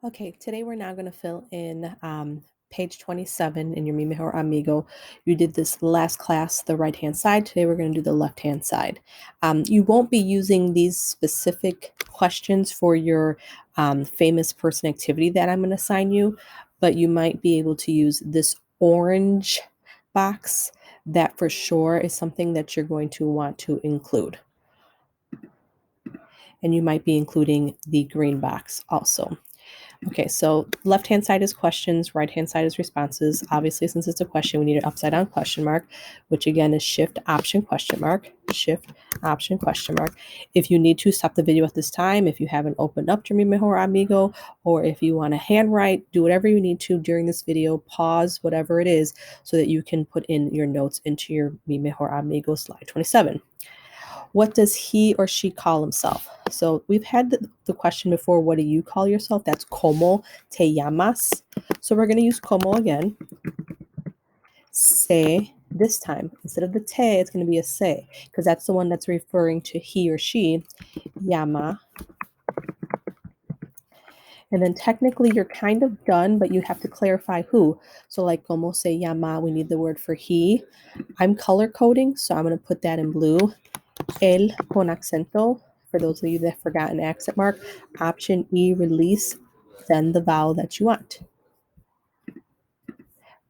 Okay, today we're now going to fill in page 27 in your Mi Mejor Amigo. You did this last class, the right-hand side. Today we're going to do the left-hand side. You won't be using these specific questions for your famous person activity that I'm going to assign you, but you might be able to use this orange box. That for sure is something that you're going to want to include. And you might be including the green box also. Okay, so left-hand side is questions, right-hand side is responses. Obviously, since it's a question, we need an upside-down question mark, which again is shift, option, question mark, shift, option, question mark. If you need to, stop the video at this time. If you haven't opened up your Mi Mejor Amigo, or if you want to handwrite, do whatever you need to during this video, pause whatever it is, so that you can put in your notes into your Mi Mejor Amigo slide 27. What does he or she call himself? So we've had the question before, what do you call yourself? That's como te llamas. So we're going to use como again. Se, this time, instead of the te, it's going to be a se, because that's the one that's referring to he or she. Llama. And then technically you're kind of done, but you have to clarify who. So like como se llama, we need the word for he. I'm color coding, so I'm going to put that in blue. El con acento, for those of you that forgot an accent mark. Option E, release, then the vowel that you want.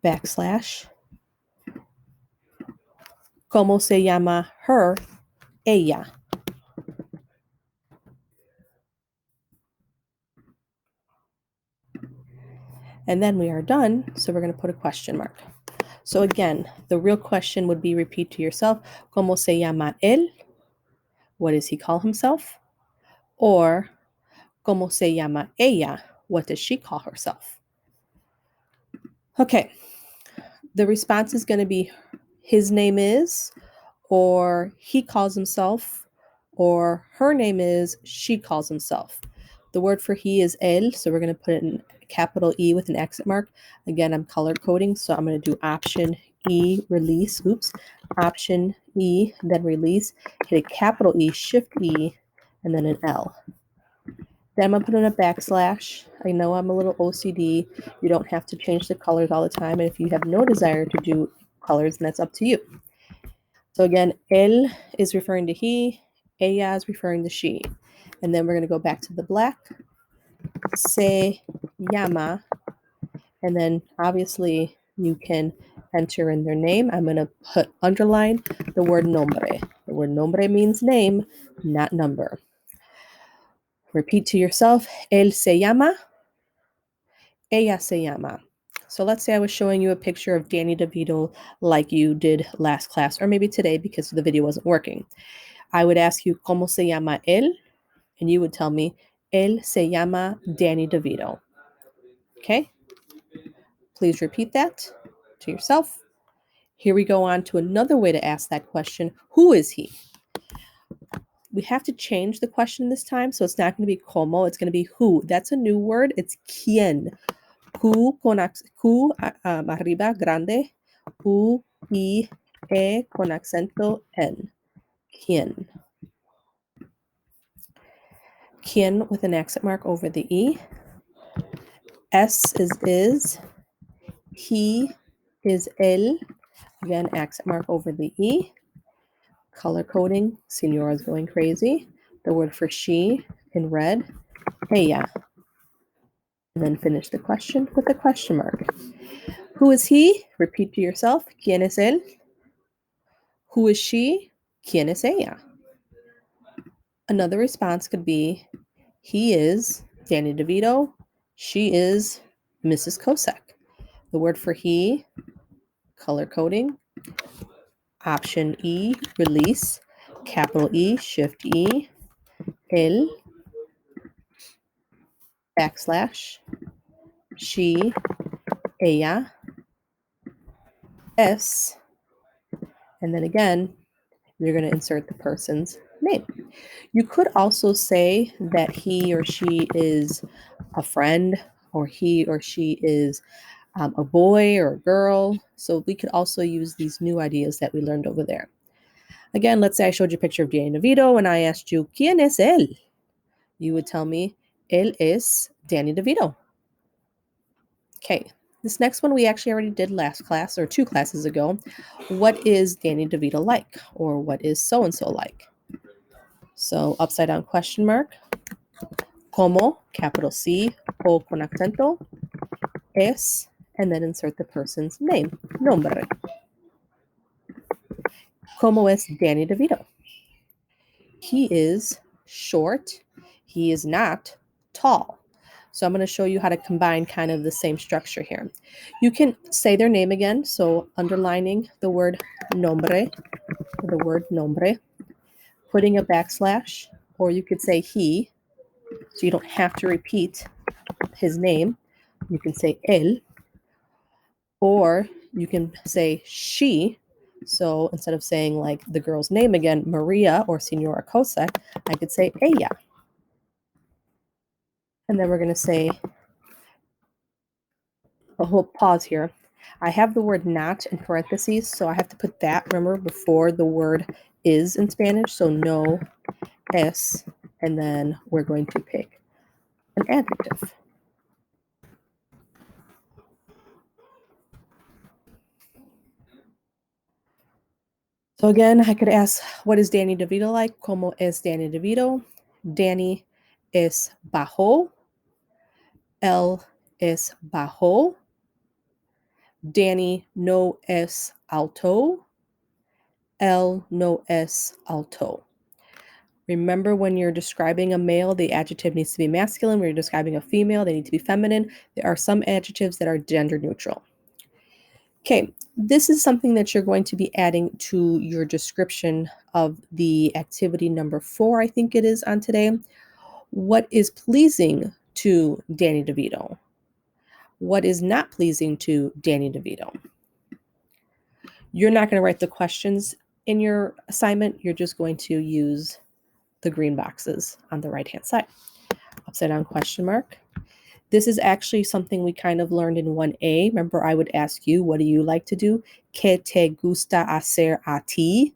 Backslash. ¿Cómo se llama her? Ella. And then we are done, so we're going to put a question mark. So again, the real question would be, repeat to yourself, ¿Cómo se llama él? What does he call himself? Or, ¿Cómo se llama ella? What does she call herself? Okay, the response is going to be his name is, or he calls himself, or her name is, she calls himself. The word for he is él, so we're going to put it in capital E with an accent mark. Again, I'm color coding, so I'm going to do option E, release, option E, then release, hit a capital E, shift E, and then an L. Then I'm going to put in a backslash. I know I'm a little OCD. You don't have to change the colors all the time, and if you have no desire to do colors, then that's up to you. So again, él is referring to he, ella is referring to she. And then we're going to go back to the black. Se llama. And then obviously you can enter in their name. I'm going to underline the word nombre. The word nombre means name, not number. Repeat to yourself. Él se llama. Ella se llama. So let's say I was showing you a picture of Danny DeVito like you did last class, or maybe today because the video wasn't working. I would ask you, ¿Cómo se llama él? And you would tell me, él se llama Danny DeVito. Okay? Please repeat that to yourself. Here we go on to another way to ask that question. Who is he? We have to change the question this time, so it's not going to be como, it's going to be who. That's a new word. It's quién. Q arriba, grande. U, I, E con acento en. ¿Quién? ¿Quién with an accent mark over the E. S is. He is él. Again, accent mark over the E. Color coding. Senora's going crazy. The word for she in red. Ella. And then finish the question with a question mark. Who is he? Repeat to yourself. ¿Quién es él? Who is she? ¿Quién es ella? Another response could be, he is Danny DeVito. She is Mrs. Kosek. The word for he, color coding. Option E, release. Capital E, shift E. Él, backslash. She, ella. S. And then again, you're going to insert the person's name. You could also say that he or she is a friend, or he or she is a boy or a girl. So we could also use these new ideas that we learned over there. Again, let's say I showed you a picture of Danny DeVito and I asked you, ¿Quién es él? You would tell me, él es Danny DeVito. Okay, this next one we actually already did last class or 2 classes ago. What is Danny DeVito like? Or what is so-and-so like? So upside down question mark. Como, capital C, o con acento, es, and then insert the person's name, nombre. Como es Danny DeVito? He is short. He is not tall. So I'm going to show you how to combine kind of the same structure here. You can say their name again. So underlining the word nombre, putting a backslash, or you could say he. So you don't have to repeat his name. You can say él, or you can say she. So instead of saying like the girl's name again, Maria or Senora Kosek, I could say ella. And then we're going to say a whole pause here. I have the word not in parentheses, so I have to put that, remember, before the word is in Spanish. So no es, and then we're going to pick an adjective. So again, I could ask, what is Danny DeVito like? Como es Danny DeVito? Danny es bajo. Él es bajo. Danny no es alto. Él no es alto. Remember, when you're describing a male, the adjective needs to be masculine. When you're describing a female, they need to be feminine. There are some adjectives that are gender neutral. Okay, this is something that you're going to be adding to your description of the activity number 4, I think it is, on today. What is pleasing to Danny DeVito? What is not pleasing to Danny DeVito? You're not going to write the questions in your assignment. You're just going to use the green boxes on the right-hand side. Upside down question mark. This is actually something we kind of learned in 1A. Remember, I would ask you, what do you like to do? ¿Qué te gusta hacer a ti?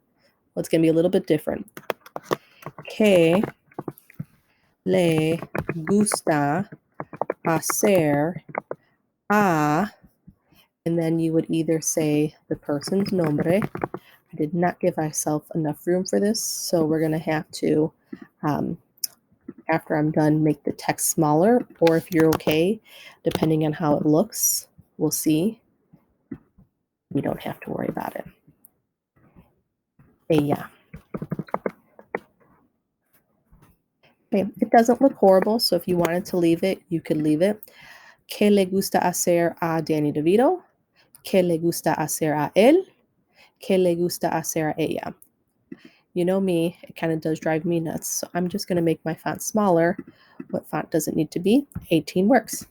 Well, it's going to be a little bit different. ¿Qué le gusta hacer a? And then you would either say the person's nombre. I did not give myself enough room for this, so we're going to have to, after I'm done, make the text smaller, or if you're okay, depending on how it looks, we'll see. We don't have to worry about it. Ella. Okay, it doesn't look horrible, so if you wanted to leave it, you could leave it. ¿Qué le gusta hacer a Danny DeVito? ¿Qué le gusta hacer a él? ¿Qué le gusta hacer a ella? You know me, it kind of does drive me nuts, so I'm just going to make my font smaller. What font does it need to be? 18 works.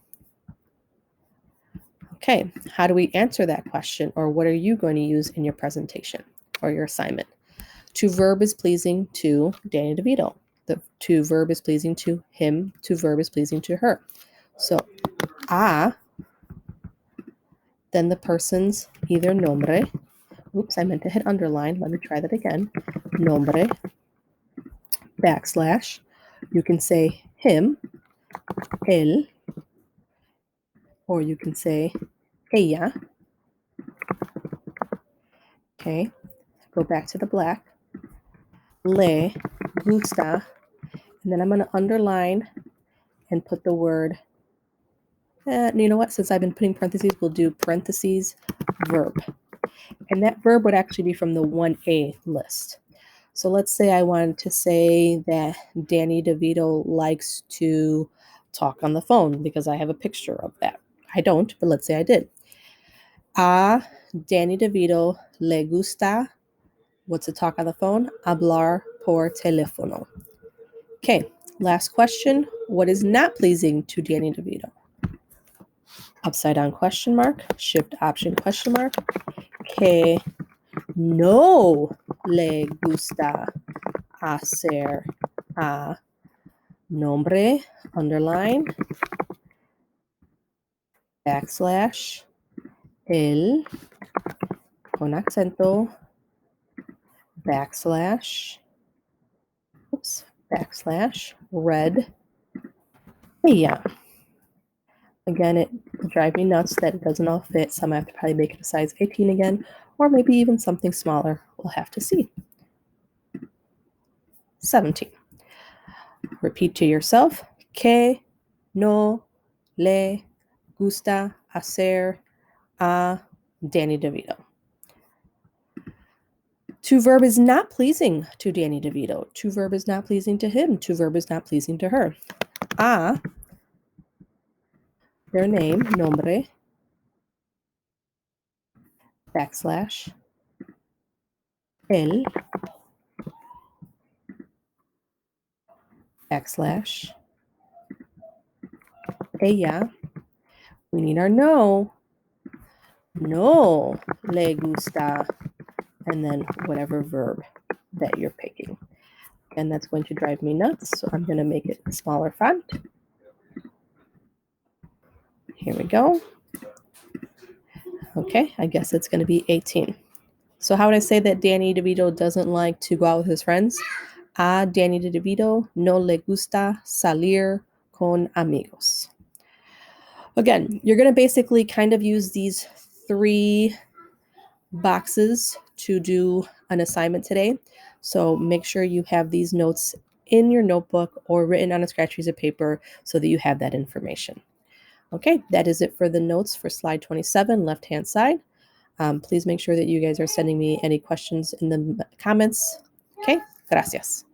Okay, how do we answer that question, or what are you going to use in your presentation or your assignment? To verb is pleasing to Danny DeVito. The to verb is pleasing to him. To verb is pleasing to her. So, then the person's either nombre. Oops, I meant to hit underline. Let me try that again. Nombre, backslash. You can say him, él, or you can say ella. Okay, go back to the black. Le gusta, and then I'm going to underline and put the word, you know what, since I've been putting parentheses, we'll do parentheses verb. And that verb would actually be from the 1A list. So let's say I wanted to say that Danny DeVito likes to talk on the phone, because I have a picture of that. I don't, but let's say I did. A Danny DeVito le gusta, what's to talk on the phone? Hablar por teléfono. Okay, last question. What is not pleasing to Danny DeVito? Upside down question mark, shift option question mark. Que no le gusta hacer a nombre, underline, backslash, el, con acento, backslash, oops, backslash, red, ella. Again, it will drive me nuts that it doesn't all fit, so I'm going to have to probably make it a size 18 again, or maybe even something smaller. We'll have to see. 17. Repeat to yourself. Que no le gusta hacer a Danny DeVito. To verb is not pleasing to Danny DeVito. To verb is not pleasing to him. To verb is not pleasing to her. A, their name, nombre, backslash, él, backslash, ella. We need our no. No le gusta, and then whatever verb that you're picking. And that's going to drive me nuts, so I'm going to make it a smaller font. Here we go. Okay, I guess it's going to be 18. So how would I say that Danny DeVito doesn't like to go out with his friends? A Danny DeVito no le gusta salir con amigos. Again, you're going to basically kind of use these 3 boxes to do an assignment today. So make sure you have these notes in your notebook or written on a scratch piece of paper so that you have that information. Okay, that is it for the notes for slide 27, left-hand side. Please make sure that you guys are sending me any questions in the comments. Okay, gracias.